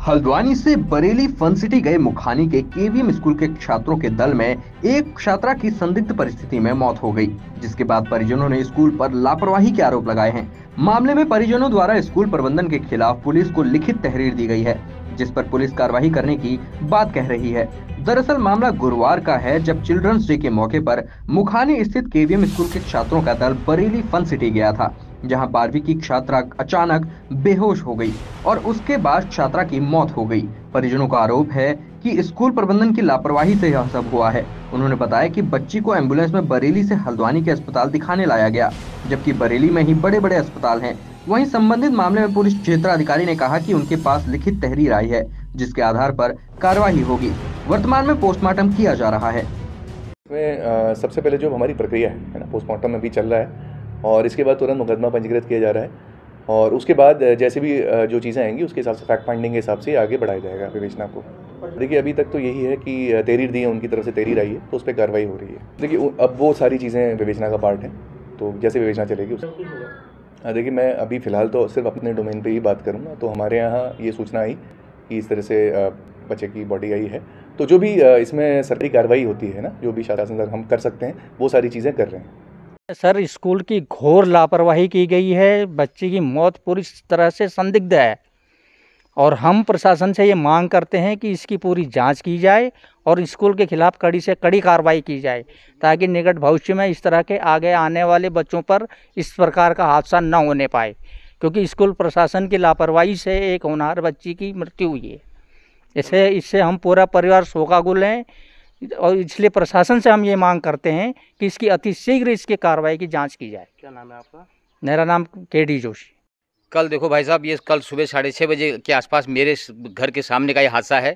हल्द्वानी से Bareilly fun city गए मुखानी के केवीएम स्कूल के छात्रों के दल में एक छात्रा की संदिग्ध परिस्थिति में मौत हो गई, जिसके बाद परिजनों ने स्कूल पर लापरवाही के आरोप लगाए हैं। मामले में परिजनों द्वारा स्कूल प्रबंधन के खिलाफ पुलिस को लिखित तहरीर दी गई है, जिस पर पुलिस कार्रवाई करने की बात कह रही है। दरअसल मामला गुरुवार का है, जब चिल्ड्रंस डे के मौके पर मुखानी स्थित केवीएम स्कूल के छात्रों का दल बरेली फन सिटी गया था, जहां 12वीं की छात्रा अचानक बेहोश हो गई और उसके बाद छात्रा की मौत हो गई। परिजनों का आरोप है कि स्कूल प्रबंधन की लापरवाही से यह सब हुआ है। उन्होंने बताया कि बच्ची को एम्बुलेंस में बरेली से हल्द्वानी के अस्पताल दिखाने लाया गया, जबकि बरेली में ही बड़े बड़े अस्पताल हैं। वहीं संबंधित मामले में पुलिस क्षेत्राधिकारी ने कहा कि उनके पास लिखित तहरीर आई है, जिसके आधार पर कार्रवाई होगी। वर्तमान में पोस्टमार्टम किया जा रहा है। सबसे पहले जो हमारी प्रक्रिया है ना, पोस्टमार्टम में भी चल रहा है और इसके बाद तुरंत मुकदमा पंजीकृत किया जा रहा है और उसके बाद जैसे भी जो चीज़ें आएंगी उसके हिसाब से फैक्ट फाइंडिंग के हिसाब से आगे बढ़ाया जाएगा विवेचना को। देखिए अभी तक तो यही है कि तहरीर दी है, उनकी तरफ से तहरीर आई है तो उस पर कार्रवाई हो रही है। देखिए अब वो सारी चीज़ें विवेचना का पार्ट है, तो जैसे विवेचना चलेगी उस देखिए मैं अभी फ़िलहाल तो सिर्फ अपने डोमेन पे ही बात करूँगा। तो हमारे यहाँ ये सूचना आई कि इस तरह से बच्चे की बॉडी आई है, तो जो भी इसमें सरकारी कार्रवाई होती है ना, जो भी शासन हम कर सकते हैं वो सारी चीज़ें कर रहे हैं। सर, स्कूल की घोर लापरवाही की गई है। बच्चे की मौत पूरी तरह से संदिग्ध है और हम प्रशासन से ये मांग करते हैं कि इसकी पूरी जांच की जाए और स्कूल के खिलाफ कड़ी से कड़ी कार्रवाई की जाए, ताकि निकट भविष्य में इस तरह के आगे आने वाले बच्चों पर इस प्रकार का हादसा न होने पाए, क्योंकि स्कूल प्रशासन की लापरवाही से एक होनहार बच्ची की मृत्यु हुई है। इससे हम पूरा परिवार शोकाकुल हैं और इसलिए प्रशासन से हम ये मांग करते हैं कि इसकी अतिशीघ्र इसकी कार्रवाई की जांच की जाए। क्या नाम है आपका? मेरा नाम केडी जोशी। कल देखो भाई साहब, ये कल सुबह 6:30 बजे के आसपास मेरे घर के सामने का ये हादसा है,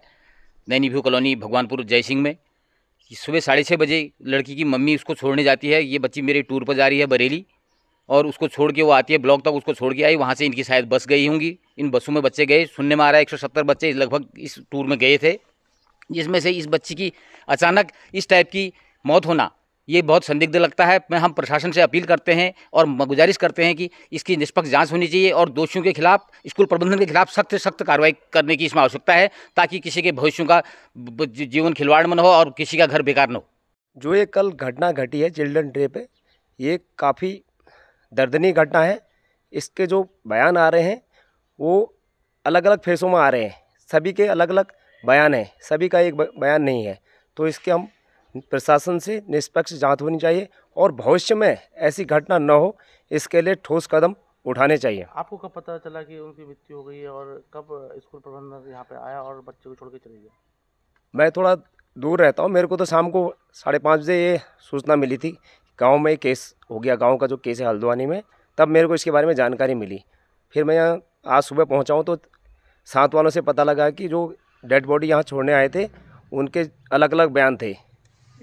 नैनी व्यू कॉलोनी भगवानपुर जयसिंह में। सुबह 6:30 बजे लड़की की मम्मी उसको छोड़ने जाती है। ये बच्ची मेरे टूर पर जा रही है बरेली, और उसको छोड़ के वो आती है ब्लॉक तक, उसको छोड़ के आई। वहाँ से इनकी शायद बस गई होंगी, इन बसों में बच्चे गए। सुनने में आ रहा है 170 बच्चे लगभग इस टूर में गए थे, जिसमें से इस बच्ची की अचानक इस टाइप की मौत होना ये बहुत संदिग्ध लगता है। हम प्रशासन से अपील करते हैं और गुजारिश करते हैं कि इसकी निष्पक्ष जांच होनी चाहिए और दोषियों के खिलाफ, स्कूल प्रबंधन के खिलाफ सख्त से सख्त कार्रवाई करने की इसमें आवश्यकता है, ताकि किसी के भविष्यों का जीवन खिलवाड़ में न हो और किसी का घर बेकार न हो। जो ये कल घटना घटी है चिल्ड्रन डे पे, ये काफ़ी दर्दनीय घटना है। इसके जो बयान आ रहे हैं वो अलग अलग फेसों में आ रहे हैं, सभी के अलग अलग बयान हैं, सभी का एक बयान नहीं है। तो इसके हम प्रशासन से निष्पक्ष जांच होनी चाहिए और भविष्य में ऐसी घटना न हो, इसके लिए ठोस कदम उठाने चाहिए। आपको कब पता चला कि उनकी मृत्यु हो गई है और कब स्कूल प्रबंधन यहाँ पे आया और बच्चे को छोड़ के चले गया? मैं थोड़ा दूर रहता हूँ, मेरे को तो शाम को 5:30 बजे ये सूचना मिली थी, गांव में केस हो गया, गांव का जो केस है हल्द्वानी में, तब मेरे को इसके बारे में जानकारी मिली। फिर मैं यहाँ आज सुबह पहुँचा हूँ तो साथ वालों से पता लगा कि जो डेड बॉडी यहाँ छोड़ने आए थे उनके अलग अलग बयान थे।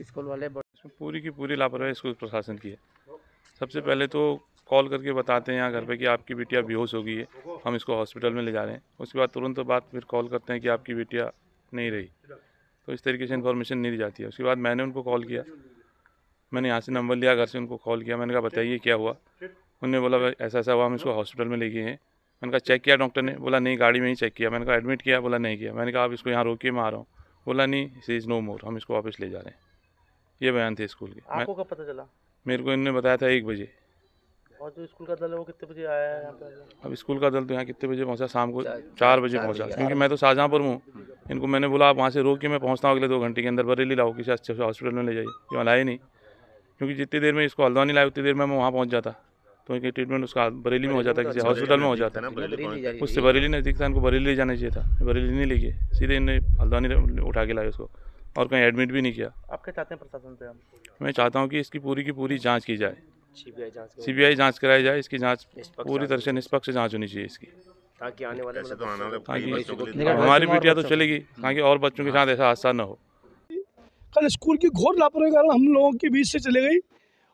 स्कूल वाले पूरी की पूरी लापरवाही स्कूल प्रशासन की है। सबसे पहले तो कॉल करके बताते हैं यहाँ घर पे कि आपकी बिटिया बेहोश हो गई है, हम इसको हॉस्पिटल में ले जा रहे हैं। उसके बाद तुरंत बाद फिर कॉल करते हैं कि आपकी बिटिया नहीं रही, तो इस तरीके से इन्फॉर्मेशन नहीं दी जाती है। उसके बाद मैंने उनको कॉल किया, मैंने यहाँ से नंबर लिया, घर से उनको कॉल किया, मैंने कहा बताइए क्या हुआ। उन्होंने बोला ऐसा ऐसा हुआ, हम इसको हॉस्पिटल में ले गए हैं। मैंने कहा चेक किया डॉक्टर ने? बोला नहीं, गाड़ी में ही चेक किया। मैंने कहा एडमिट किया? बोला नहीं किया। मैंने कहा आप इसको यहाँ रोकिए, मैं आ रहा हूँ। बोला नहीं, सी इज़ नो मोर, हम इसको वापस ले जा रहे हैं। ये बयान थे स्कूल के। आपको कब पता चला? मेरे को इन्होंने बताया था 1 बजे। और जो स्कूल का दल है वो कितने बजे आया है यहाँ पे? अब स्कूल का दल तो यहाँ कितने बजे पहुँचा? शाम को 4 बजे पहुँचा, क्योंकि मैं तो शाहजहाँपुर हूँ। इनको मैंने बोला आप वहाँ से रोक के मैं पहुँचता हूँ अगले 2 घंटे के अंदर, बरेली लाओ, किसी अच्छे हॉस्पिटल में ले जाइए। ये लाए नहीं, क्योंकि जितनी देर में इसको हल्द्वानी लाए उतनी देर में मैं वहाँ पहुँच जाता, तो इनकी ट्रीटमेंट उसका बरेली में हो जाता, किसी हॉस्पिटल में हो जाता। उससे बरेली नज़दीक था, इनको बरेली ले जाना चाहिए था, बरेली नहीं ले गए, सीधे इन्हें हल्द्वानी उठा के लाए उसको, और कहीं एडमिट भी नहीं किया। आप क्या चाहते हैं प्रशासन से? मैं चाहता हूँ कि इसकी पूरी की पूरी जांच की जाए, सीबीआई जांच कराई जाए, इसकी जांच पूरी तरह से निष्पक्ष जांच होनी चाहिए इसकी, ताकि आने वाले ताकि हमारी बिटिया तो चलेगी, ताकि और बच्चों के साथ ऐसा हादसा न हो। कल स्कूल की घोर लापरवाही के कारण हम लोगों के बीच से चले गई,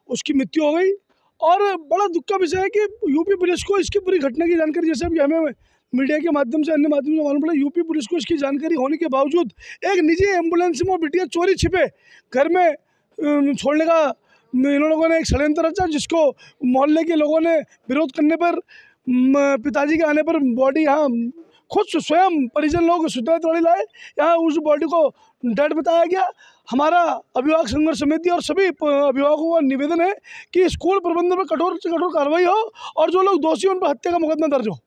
उसकी मृत्यु हो गई। और बड़ा दुख का विषय है कि यूपी पुलिस को इसकी पूरी घटना की जानकारी, जैसे अभी हमें मीडिया के माध्यम से, अन्य माध्यम से मालूम पड़ा, यूपी पुलिस को इसकी जानकारी होने के बावजूद एक निजी एम्बुलेंस में वो बिटिया चोरी छिपे घर में छोड़ने का इन लोगों ने एक षड्यंत्र रचा, जिसको मोहल्ले के लोगों ने विरोध करने पर पिताजी के आने पर बॉडी यहाँ खुद स्वयं परिजन लोग सुधार दौड़ी लाए, यहाँ उस बॉडी को डेड बताया गया। हमारा अभिभावक संघर्ष समिति और सभी अभिभावकों का निवेदन है कि स्कूल प्रबंधन पर कठोर से कठोर कार्रवाई हो और जो लोग दोषी उन पर हत्या का मुकदमा दर्ज हो।